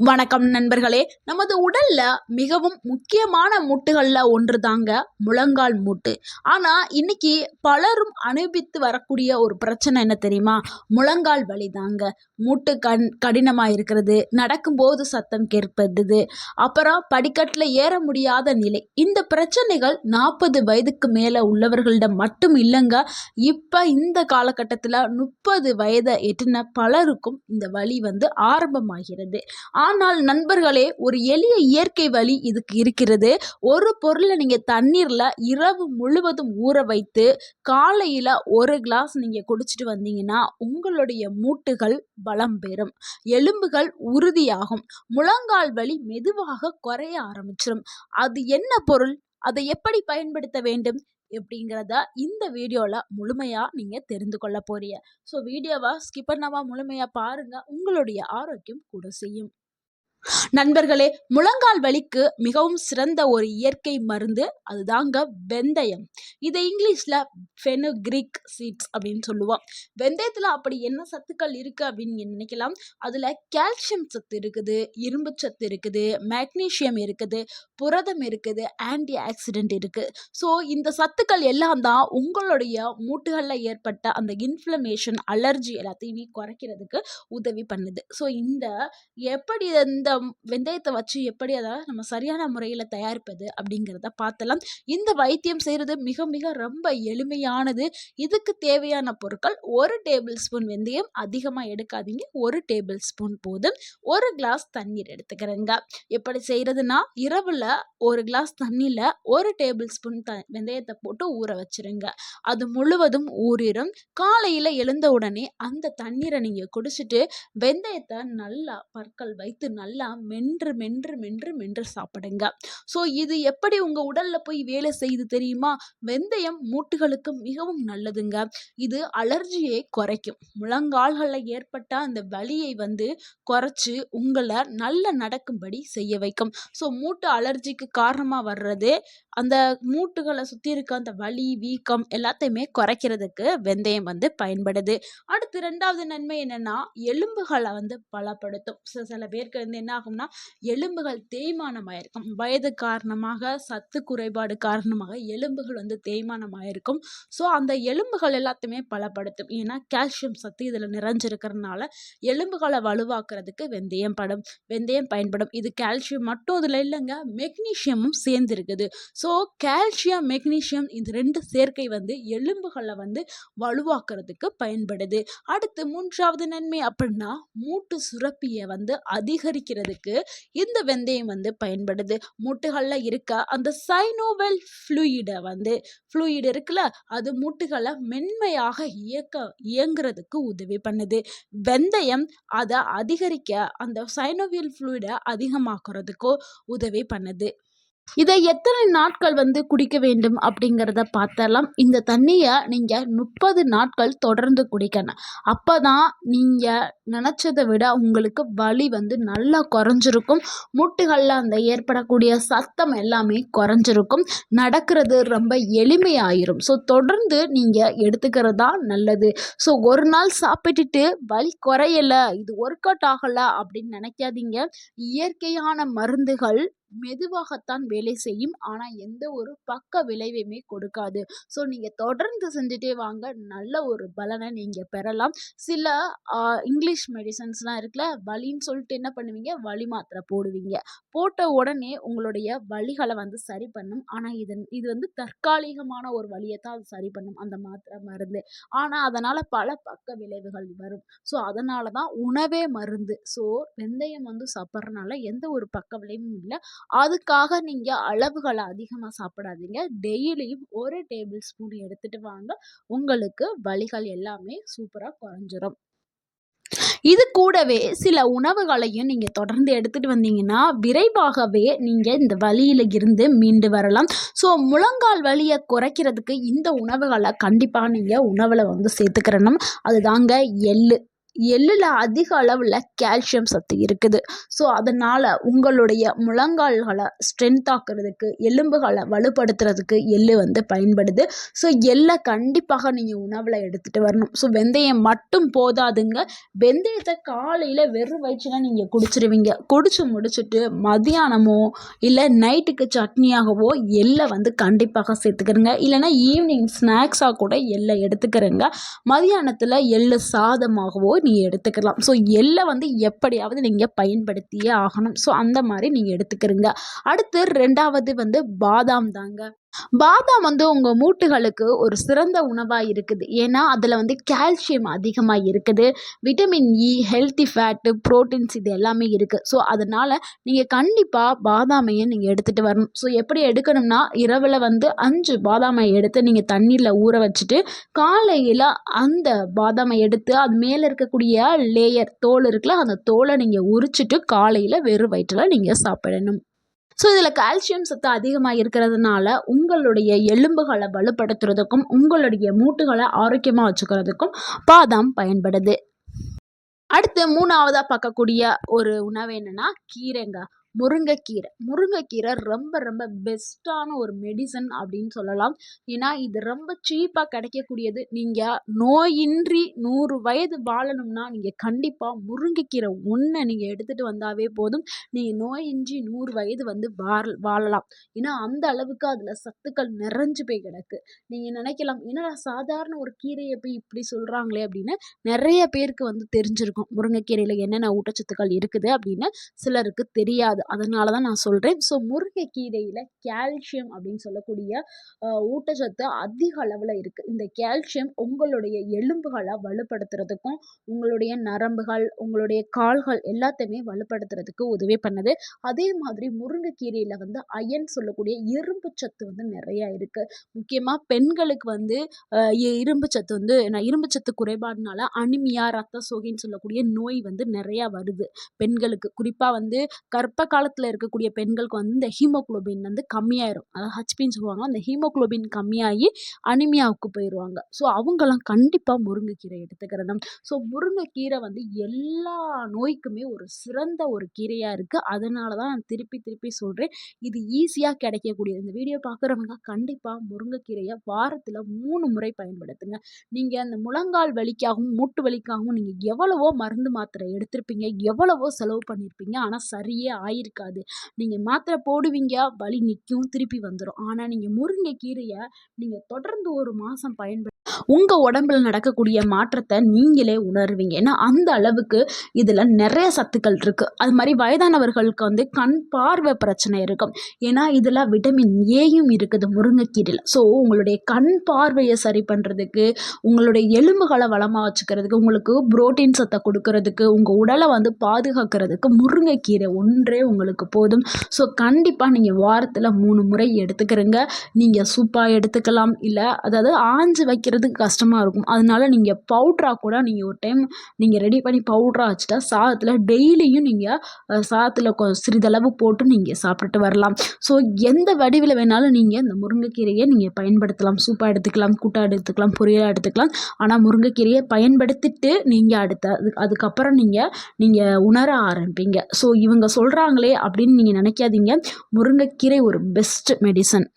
வணக்கம் நண்பர்களே. நமது உடல்ல மிகவும் முக்கியமான மூட்டுகள்ல ஒன்று தாங்க முழங்கால் மூட்டு. ஆனா இன்னைக்கு பலரும் அனுபவித்து வரக்கூடிய ஒரு பிரச்சனை என்ன தெரியுமா? முழங்கால் வலி தாங்க. மூட்டு கடினமா இருக்கிறது, நடக்கும்போது சத்தம் கேட்பது, அப்புறம் படிக்கட்டில் ஏற முடியாத நிலை. இந்த பிரச்சனைகள் 40 வயதுக்கு மேல உள்ளவர்களிடம் மட்டும் இல்லைங்க. இப்ப இந்த காலகட்டத்தில் 30 வயதை எட்டின பலருக்கும் இந்த வலி ஆரம்பமாகிறது. ஆனால் நண்பர்களே, ஒரு எளிய இயற்கை வழி இதுக்கு இருக்கிறது. ஒரு பொருளை நீங்கள் தண்ணீரில் இரவு முழுவதும் ஊற வைத்து காலையில் ஒரு கிளாஸ் நீங்கள் குடிச்சிட்டு வந்தீங்கன்னா உங்களுடைய மூட்டுகள் பலம் பெறும், எலும்புகள் உறுதியாகும், முழங்கால் வலி மெதுவாக குறைய ஆரம்பிச்சிடும். அது என்ன பொருள், அதை எப்படி பயன்படுத்த வேண்டும் எப்படிங்கிறத இந்த வீடியோவில் முழுமையாக நீங்கள் தெரிந்து கொள்ள போறீங்க. ஸோ வீடியோவை ஸ்கிப் பண்ணாமல் முழுமையாக பாருங்கள், உங்களுடைய ஆரோக்கியம் கூட செய்யும். நண்பர்களே, முழங்கால் வலிக்கு மிகவும் சிறந்த ஒரு இயற்கை மருந்து அதுதாங்க வெந்தயம். இதை இங்கிலீஷில் ஃபெனுக்ரீக் சீட்ஸ் அப்படின்னு சொல்லுவோம். வெந்தயத்தில் அப்படி என்ன சத்துக்கள் இருக்குது அப்படின்னு நீங்கள் நினைக்கலாம். அதில் கால்சியம் சத்து இருக்குது, இரும்பு சத்து இருக்குது, மேக்னீசியம் இருக்குது, புரதம் இருக்குது, ஆன்டி ஆக்சிடென்ட் இருக்குது. ஸோ இந்த சத்துக்கள் எல்லாம் தான் உங்களுடைய மூட்டுகளில் ஏற்பட்ட அந்த இன்ஃப்ளமேஷன், அலர்ஜி எல்லாத்தையுமே குறைக்கிறதுக்கு உதவி பண்ணுது. ஸோ எப்படி இந்த வெந்தயத்தை வச்சு எப்படி அதை நம்ம சரியான முறையில் தயாரிப்பது அப்படிங்கிறத பார்த்தலாம். இந்த வைத்தியம் செய்கிறது மிக மிக ரொம்ப எளிமையானது. இதுக்கு தேவையான பொருட்கள்: 1 டேபிள் ஸ்பூன் வெந்தயம், அதிகமாக எடுக்காதீங்க, 1 டேபிள் ஸ்பூன் போதும். 1 கிளாஸ் தண்ணீர் எடுத்துக்கிறேங்க. எப்படி செய்கிறதுனா, இரவில் 1 கிளாஸ் தண்ணியில் 1 டேபிள் ஸ்பூன் வெந்தயத்தை போட்டு ஊற வச்சுருங்க. அது முழுவதும் ஊறிடும். காலையில் எழுந்த உடனே அந்த தண்ணீரை நீங்கள் குடிச்சிட்டு வெந்தயத்தை நல்லா பற்கள் வைத்து நல்லா மென்று மென்று மென்று மென்று சாப்பிடுங்க. ஸோ இது எப்படி உங்கள் உடலில் போய் வேலை செய்யுது தெரியுமா? வெந்தயம் மூட்டுகளுக்கு மிகவும் நல்லதுங்க. இது அலர்ஜியை குறைக்கும், முழங்கால்களில் ஏற்பட்ட அந்த வலியை குறைச்சி உங்களை நல்ல நடக்கும்படி செய்ய வைக்கும். ஸோ மூட்டு அலர்ஜிக்கு காரணமாக வர்றது அந்த மூட்டுகளை சுற்றி இருக்க அந்த வலி, வீக்கம் எல்லாத்தையுமே குறைக்கிறதுக்கு வெந்தயம் பயன்படுது. அடுத்து 2வது நன்மை என்னன்னா, எலும்புகளை பலப்படுத்தும். சில பேருக்கு என்ன ஆகும்னா, எலும்புகள் தேய்மானமாயிருக்கும். வயது காரணமாக, சத்து குறைபாடு காரணமாக எலும்புகள் தேய்மானமாயிருக்கும். ஸோ அந்த எலும்புகள் எல்லாத்தையுமே பலப்படுத்தும். ஏன்னா கால்சியம் சத்து இதில் நிறைஞ்சிருக்கிறதுனால எலும்புகளை வலுவாக்குறதுக்கு வெந்தயம் பயன்படும். இது கால்சியம் மட்டும் இதில் இல்லைங்க, மெக்னீஷியமும் சேர்ந்துருக்குது. ஸோ கால்சியம், மெக்னீஷியம் இந்த 2 சேர்க்கை எலும்புகளை வலுவாக்குறதுக்கு பயன்படுது. அடுத்து 3வது நன்மை அப்படின்னா, மூட்டு சுரப்பியை அதிகரிக்கிறதுக்கு இந்த வெந்தயம் பயன்படுது. மூட்டுகளில் இருக்க அந்த சைனோவெல் ஃப்ளூயிட் இருக்குல்ல, அது மூட்டுகளை மென்மையாக இயங்குறதுக்கு உதவி பண்ணுது. வெந்தயம் அதை அதிகரிக்க, அந்த சைனோவியல் ஃப்ளூயிடை அதிகமாக்குறதுக்கு உதவி பண்ணுது. இதை எத்தனை நாட்கள் குடிக்க வேண்டும் அப்படிங்கிறத பார்த்தலாம். இந்த தண்ணியை நீங்கள் 30 நாட்கள் தொடர்ந்து குடிக்கணும். அப்போ தான் நீங்கள் நினச்சதை விட உங்களுக்கு வலி நல்லா குறைஞ்சிருக்கும். மூட்டுகளில் அந்த ஏற்படக்கூடிய சத்தம் எல்லாமே குறைஞ்சிருக்கும். நடக்கிறது ரொம்ப எளிமையாயிரும். ஸோ தொடர்ந்து நீங்கள் எடுத்துக்கிறது தான் நல்லது. ஸோ ஒரு நாள் சாப்பிட்டுட்டு வலி குறையலை, இது ஒர்க் அவுட் ஆகலை அப்படின்னு நினைக்காதீங்க. இயற்கையான மருந்துகள் மெதுவாகத்தான் வேலை செய்யும், ஆனால் எந்த ஒரு பக்க விளைவையுமே கொடுக்காது. ஸோ நீங்கள் தொடர்ந்து செஞ்சுட்டே வாங்க, நல்ல ஒரு பலனை நீங்கள் பெறலாம். சில இங்கிலீஷ் மெடிசன்ஸ்லாம் இருக்குல்ல, வலின்னு சொல்லிட்டு என்ன பண்ணுவீங்க, வலி மாத்திரை போடுவீங்க. போட்ட உடனே உங்களுடைய வலிகளை சரி பண்ணும். ஆனால் இது தற்காலிகமான ஒரு வலியை தான் அது சரி பண்ணும், அந்த மாத்திரை மருந்து. ஆனால் அதனால் பல பக்க விளைவுகள் வரும். ஸோ அதனால தான் உணவே மருந்து. ஸோ வெந்தயம் சாப்பிட்றதுனால எந்த ஒரு பக்க விளைவும் இல்லை. அதுக்காக நீங்கள் அளவுகளை அதிகமாக சாப்பிடாதீங்க. டெய்லியும் 1 டேபிள் ஸ்பூன் எடுத்துட்டு வாங்க, உங்களுக்கு வலிகள் எல்லாமே சூப்பராக குறைஞ்சிரும். இது கூடவே சில உணவுகளையும் நீங்கள் தொடர்ந்து எடுத்துகிட்டு வந்தீங்கன்னா விரைவாகவே நீங்கள் இந்த வலியில் இருந்து மீண்டு வரலாம். ஸோ முழங்கால் வலியை குறைக்கிறதுக்கு இந்த உணவுகளை கண்டிப்பாக நீங்கள் உணவில் சேர்த்துக்கிறணும். அதுதாங்க எள்ளு. எள்ளுல அதிக அளவுல கால்சியம் சத்து இருக்குது. ஸோ அதனால உங்களுடைய முழங்கால்களை ஸ்ட்ரென்த் ஆக்குறதுக்கு, எலும்புகளை வலுப்படுத்துறதுக்கு எள்ளு வந்து பயன்படுது. ஸோ எள்ள கண்டிப்பாக நீங்க உணவுல எடுத்துட்டு வரணும். ஸோ வெந்தயம் மட்டும் போதாதுங்க. வெந்தயத்தை காலையில வெறும் வயிற்றுல நீங்க குடிச்சிருவீங்க. குடிச்சு முடிச்சுட்டு மதியானமோ இல்லை நைட்டுக்கு சட்னியாகவோ எள்ளை வந்து கண்டிப்பாக சேர்த்துக்கிறங்க. இல்லைன்னா ஈவினிங் ஸ்நாக்ஸாக கூட எள்ளை எடுத்துக்கிறங்க. மதியானத்தில் எள்ளு சாதமாகவோ நீங்கள் எடுத்துக்கலாம். ஸோ எள்ளை வந்து எப்படியாவது நீங்கள் பயன்படுத்தியே ஆகணும். ஸோ அந்த மாதிரி நீங்கள் எடுத்துக்கிறங்க. அடுத்து 2வது வந்து பாதாம் தாங்க. பாதாம் வந்து உங்கள் மூட்டுகளுக்கு ஒரு சிறந்த உணவாக இருக்குது. ஏன்னா அதில் வந்து கால்சியம் அதிகமாக இருக்குது. Vitamin E, healthy fat, proteins இது எல்லாமே இருக்குது. ஸோ அதனால் நீங்கள் கண்டிப்பாக பாதாமையும் நீங்கள் எடுத்துகிட்டு வரணும். ஸோ எப்படி எடுக்கணும்னா, இரவில் வந்து 5 பாதாமை எடுத்து நீங்கள் தண்ணீரில் ஊற வச்சுட்டு, காலையில் அந்த பாதாமை எடுத்து அது மேலே இருக்கக்கூடிய லேயர் தோல் இருக்குல்ல, அந்த தோலை நீங்கள் உரிச்சிட்டு காலையில் வெறும் வயிற்றில் நீங்கள் சாப்பிடணும். ஸோ இதில் கால்சியம் சத்து அதிகமாக இருக்கிறதுனால உங்களுடைய எலும்புகளை வலுப்படுத்துறதுக்கும் உங்களுடைய மூட்டுகளை ஆரோக்கியமாக வச்சுக்கிறதுக்கும் பாதாம் பயன்படுது. அடுத்து 3வதா பார்க்கக்கூடிய ஒரு உணவு என்னன்னா கீரைங்க. முருங்கைக்கீரை. முருங்கைக்கீரை ரொம்ப ரொம்ப பெஸ்ட்டான ஒரு மெடிசன் அப்படின்னு சொல்லலாம். ஏன்னா இது ரொம்ப சீப்பாக கிடைக்கக்கூடியது. நீங்கள் நோயின்றி 100 வயது வாழணும்னா நீங்கள் கண்டிப்பாக முருங்கைக்கீரை ஒன்றை நீங்கள் எடுத்துகிட்டு வந்தாவே போதும். நீங்கள் நோயின்றி 100 வயது வந்து வாழலாம். ஏன்னா அந்த அளவுக்கு அதில் சத்துக்கள் நிறைஞ்சு போய் கிடக்கு. நீங்கள் நினைக்கலாம், என்னடா சாதாரண ஒரு கீரையை போய் இப்படி சொல்கிறாங்களே அப்படின்னு. நிறைய பேருக்கு வந்து தெரிஞ்சிருக்கும் முருங்கைக்கீரையில் என்னென்ன ஊட்டச்சத்துக்கள் இருக்குது அப்படின்னு. சிலருக்கு தெரியாது. அதனால தான் நான் சொல்கிறேன். ஸோ முருங்கைக்கீரையில் கால்சியம் அப்படின்னு சொல்லக்கூடிய ஊட்டச்சத்து அதிக அளவில் இருக்குது. இந்த கால்சியம் உங்களுடைய எலும்புகளை வலுப்படுத்துறதுக்கும் உங்களுடைய நரம்புகள், உங்களுடைய கால்கள் எல்லாத்தையுமே வலுப்படுத்துறதுக்கு உதவி பண்ணுது. அதே மாதிரி முருங்கைக்கீரையில் வந்து அயன் சொல்லக்கூடிய இரும்பு சத்து வந்து நிறையா இருக்குது. முக்கியமாக பெண்களுக்கு வந்து இரும்பு சத்து வந்து இரும்பு சத்து குறைபாடுனால அனிமியா, ரத்த சோகைன்னு சொல்லக்கூடிய நோய் வந்து நிறையா வருது பெண்களுக்கு. குறிப்பாக வந்து கர்ப்ப காலத்தில் இருக்கக்கூடிய பெண்களுக்கு வந்து இந்த ஹீமோகுளோபின் வந்து கம்மியாயிரும். அதாவது ஹச்பின்னு சொல்லுவாங்க. அந்த ஹீமோகுளோபின் கம்மியாகி அனிமியாவுக்கு போயிடுவாங்க. ஸோ அவங்கெல்லாம் கண்டிப்பாக முருங்கைக்கீரை எடுத்துக்கிறணும். ஸோ முருங்கைக்கீரை வந்து எல்லா நோய்க்குமே ஒரு சிறந்த ஒரு கீரையாக இருக்குது. அதனால தான் நான் திருப்பி திருப்பி சொல்கிறேன். இது ஈஸியாக கிடைக்கக்கூடியது. இந்த வீடியோ பார்க்குறவங்க கண்டிப்பாக முருங்கைக்கீரையை வாரத்தில் 3 முறை பயன்படுத்துங்க. நீங்கள் அந்த முழங்கால் வலிக்காகவும் மூட்டு வலிக்காகவும் நீங்கள் எவ்வளவோ மருந்து மாத்திரை எடுத்திருப்பீங்க, எவ்வளவோ செலவு பண்ணியிருப்பீங்க. ஆனால் சரியே ஆயிருக்காது. நீங்கள் மாத்திரை போடுவீங்க, வலி நிற்கும், திருப்பி வந்துடும். ஆனால் நீங்கள் முருங்கைக்கீரையை நீங்கள் தொடர்ந்து 1 மாதம் உங்கள் உடம்புல நடக்கக்கூடிய மாற்றத்தை நீங்களே உணர்வீங்க. ஏன்னா அந்த அளவுக்கு இதில் நிறைய சத்துக்கள் இருக்குது. அது மாதிரி வயதானவர்களுக்கு வந்து கண் பார்வை பிரச்சனை இருக்கும். ஏன்னா இதில் விட்டமின் ஏயும் இருக்குது முருங்கைக்கீரையில். ஸோ உங்களுடைய கண் பார்வையை சரி பண்ணுறதுக்கு, உங்களுடைய எலும்புகளை வளமாக வச்சுக்கிறதுக்கு, உங்களுக்கு புரோட்டீன் சத்தை கொடுக்கறதுக்கு, உங்கள் உடலை வந்து பாதுகாக்கிறதுக்கு முருங்கைக்கீரை ஒன்றே உங்களுக்கு போதும். ஸோ கண்டிப்பாக நீங்கள் வாரத்தில் 3 முறை எடுத்துக்கிறங்க. நீங்கள் சூப்பாக எடுத்துக்கலாம். இல்லை அதாவது ஆஞ்சு வைக்கிறதுக்கு கஷ்டமாக இருக்கும். அதனால நீங்கள் பவுட்ரா கூட நீங்கள் ஒரு டைம் நீங்கள் ரெடி பண்ணி பவுட்ரா வச்சுட்டா சாதத்தில் டெய்லியும் நீங்கள் சாதத்தில் சிறிதளவு போட்டு நீங்கள் சாப்பிட்டுட்டு வரலாம். ஸோ எந்த வடிவில் வேணாலும் நீங்கள் இந்த முருங்கைக்கீரையை நீங்கள் பயன்படுத்தலாம். சூப்பாக எடுத்துக்கலாம், கூட்டாக எடுத்துக்கலாம், பொரியலாக எடுத்துக்கலாம். ஆனால் முருங்கைக்கீரையை பயன்படுத்திட்டு நீங்கள் அதுக்கப்புறம் நீங்கள் உணர ஆரம்பிப்பீங்க. ஸோ இவங்க சொல்கிறாங்களே அப்படின்னு நீங்கள் நினைக்காதீங்க. முருங்கைக்கீரை ஒரு பெஸ்ட் மெடிசன்.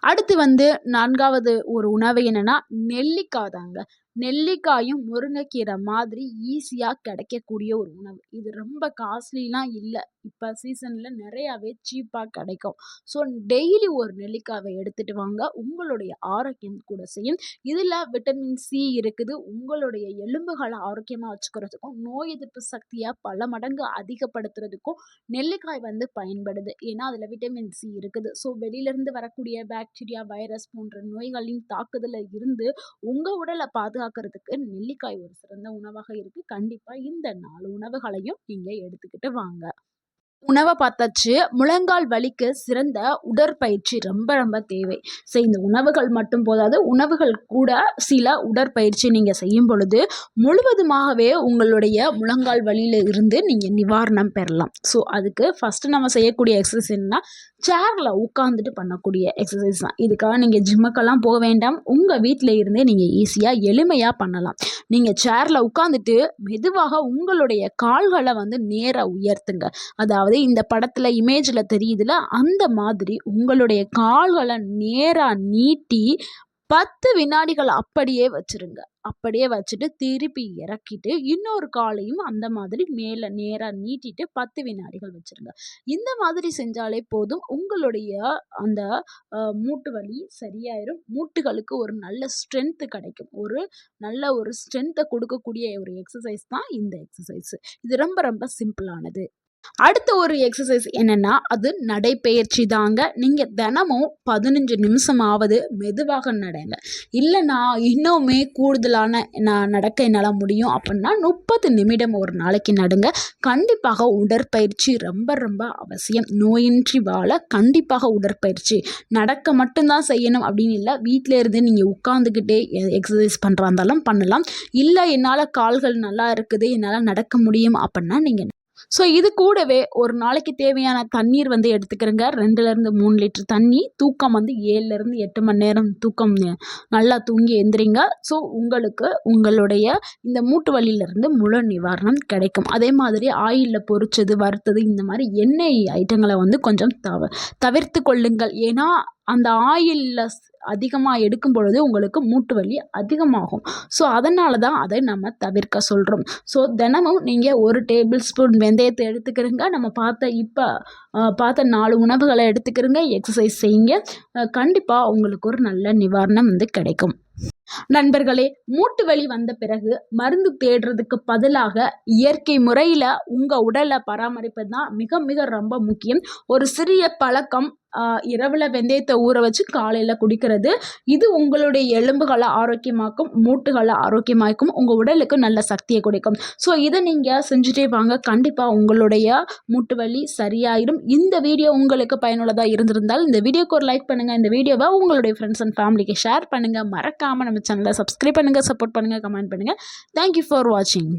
அடுத்து வந்து 4வது ஒரு உணவு என்னன்னா நெல்லிக்காய் தாங்க. நெல்லிக்காயும் முருங்கைக்கீரை மாதிரி ஈஸியாக கிடைக்கக்கூடிய ஒரு உணவு. இது ரொம்ப காஸ்ட்லிலாம் இல்லை. இப்போ சீசனில் நிறையாவே சீப்பாக கிடைக்கும். ஸோ டெய்லி ஒரு நெல்லிக்காவை எடுத்துகிட்டு வாங்க. உங்களுடைய ஆரோக்கியம் கூட செய்யும். இதில் விட்டமின் சி இருக்குது. உங்களுடைய எலும்புகளை ஆரோக்கியமாக வச்சுக்கிறதுக்கும் நோய் எதிர்ப்பு சக்தியை பல மடங்கு அதிகப்படுத்துறதுக்கும் நெல்லிக்காய் வந்து பயன்படுது. ஏன்னா அதில் விட்டமின் சி இருக்குது. ஸோ வெளியிலேருந்து வரக்கூடிய பாக்டீரியா, வைரஸ் போன்ற நோய்களின் தாக்குதலில் இருந்து உங்கள் உடலை பாதுகாக்கிறதுக்கு நெல்லிக்காய் ஒரு சிறந்த உணவாக இருக்குது. கண்டிப்பாக இந்த 4 உணவுகளையும் நீங்கள் எடுத்துக்கிட்டு வாங்க. உணவை பார்த்தாச்சு. முழங்கால் வலிக்கு சிறந்த உடற்பயிற்சி ரொம்ப ரொம்ப தேவை. ஸோ இந்த உணவுகள் மட்டும் போதாது, உணவுகள் கூட சில உடற்பயிற்சி நீங்கள் செய்யும் பொழுது முழுவதுமாகவே உங்களுடைய முழங்கால் வலியில இருந்து நீங்கள் நிவாரணம் பெறலாம். ஸோ அதுக்கு ஃபஸ்ட்டு நம்ம செய்யக்கூடிய எக்ஸசைஸ் என்னன்னா, சேரில் உட்காந்துட்டு பண்ணக்கூடிய எக்ஸசைஸ் தான். இதுக்காக நீங்கள் ஜிம்முக்கெல்லாம் போக வேண்டாம். உங்கள் வீட்டில் இருந்தே நீங்கள் ஈஸியாக எளிமையாக பண்ணலாம். நீங்கள் சேரில் உட்காந்துட்டு மெதுவாக உங்களுடைய கால்களை நேராக உயர்த்துங்க. அதாவது இந்த படத்தில் இமேஜில் தெரியுதுல, அந்த மாதிரி உங்களுடைய கால்களை நேராக நீட்டி 10 வினாடிகள் அப்படியே வச்சிருங்க. அப்படியே வச்சுட்டு திருப்பி இறக்கிட்டு இன்னொரு காலையும் அந்த மாதிரி மேலே நேராக நீட்டிட்டு 10 வினாடிகள் வச்சிருங்க. இந்த மாதிரி செஞ்சாலே போதும், உங்களுடைய அந்த மூட்டு வலி சரியாயிரும். மூட்டுகளுக்கு ஒரு நல்ல ஸ்ட்ரென்த்து கிடைக்கும். ஒரு ஸ்ட்ரென்த்தை கொடுக்கக்கூடிய ஒரு எக்ஸசைஸ் தான் இந்த எக்ஸசைஸ். இது ரொம்ப ரொம்ப சிம்பிளானது. அடுத்த ஒரு எக்ஸசைஸ் என்னன்னா, அது நடைப்பயிற்சி தாங்க. நீங்கள் தினமும் 15 நிமிஷமாவது மெதுவாக நடங்க. இல்லைனா இன்னுமே கூடுதலான நடக்க என்னால் முடியும் அப்படின்னா 30 நிமிடம் ஒரு நாளைக்கு நடுங்க. கண்டிப்பாக உடற்பயிற்சி ரொம்ப ரொம்ப அவசியம். நோயின்றி வாழ கண்டிப்பாக உடற்பயிற்சி. நடக்க மட்டும்தான் செய்யணும் அப்படின்னு இல்லை. வீட்டில் இருந்து நீங்கள் உட்காந்துக்கிட்டே எக்ஸசைஸ் பண்ணுறா இருந்தாலும் பண்ணலாம். இல்லை என்னால் கால்கள் நல்லா இருக்குது, என்னால் நடக்க முடியும் அப்படின்னா நீங்கள் ஸோ இது கூடவே ஒரு நாளைக்கு தேவையான தண்ணீர் எடுத்துக்கிறங்க. 2லேருந்து 3 லிட்டர் தண்ணி. தூக்கம் 7லேருந்து 8 மணி நேரம் தூக்கம் நல்லா தூங்கி எந்திரிங்க. ஸோ உங்களுக்கு உங்களுடைய இந்த மூட்டு வலியிலேருந்து முழு நிவாரணம் கிடைக்கும். அதே மாதிரி ஆயிலில் பொரிச்சது, வறுத்தது, இந்த மாதிரி எண்ணெய் ஐட்டங்களை கொஞ்சம் தவிர்த்து கொள்ளுங்கள். ஏன்னா அந்த ஆயிலில் அதிகமாக எடுக்கும் பொழுது உங்களுக்கு மூட்டு வலி அதிகமாகும். ஸோ அதனால தான் அதை நம்ம தவிர்க்க சொல்கிறோம். ஸோ தினமும் நீங்கள் 1 டேபிள் ஸ்பூன் வெந்தயத்தை எடுத்துக்கிறங்க. நம்ம பார்த்த 4 உணவுகளை எடுத்துக்கிறங்க. எக்ஸசைஸ் செய்யுங்க. கண்டிப்பாக உங்களுக்கு ஒரு நல்ல நிவாரணம் கிடைக்கும். நண்பர்களே, மூட்டு வலி வந்த பிறகு மருந்து தேடுறதுக்கு பதிலாக இயற்கை முறையில் உங்கள் உடலை பராமரிப்பது தான் மிக மிக ரொம்ப முக்கியம். ஒரு சிறிய பழக்கம், இரவில் வெந்தயத்தை ஊற வச்சு காலையில் குடிக்கிறது. இது உங்களுடைய எலும்புகளை ஆரோக்கியமாக்கும், மூட்டுகளை ஆரோக்கியமாக்கும், உங்கள் உடலுக்கு நல்ல சக்தியை கொடுக்கும். ஸோ இதை நீங்கள் செஞ்சுட்டே வாங்க. கண்டிப்பாக உங்களுடைய மூட்டு வலி சரியாயிடும். இந்த வீடியோ உங்களுக்கு பயனுள்ளதாக இருந்திருந்தால் இந்த வீடியோக்கு ஒரு லைக் பண்ணுங்கள். இந்த வீடியோவை உங்களுடைய ஃப்ரெண்ட்ஸ் அண்ட் ஃபேமிலிக்கு ஷேர் பண்ணுங்கள். மறக்காமல் நம்ம சேனலை சப்ஸ்கிரைப் பண்ணுங்கள், சப்போர்ட் பண்ணுங்கள், கமெண்ட் பண்ணுங்கள். தேங்க்யூ ஃபார் வாட்சிங்.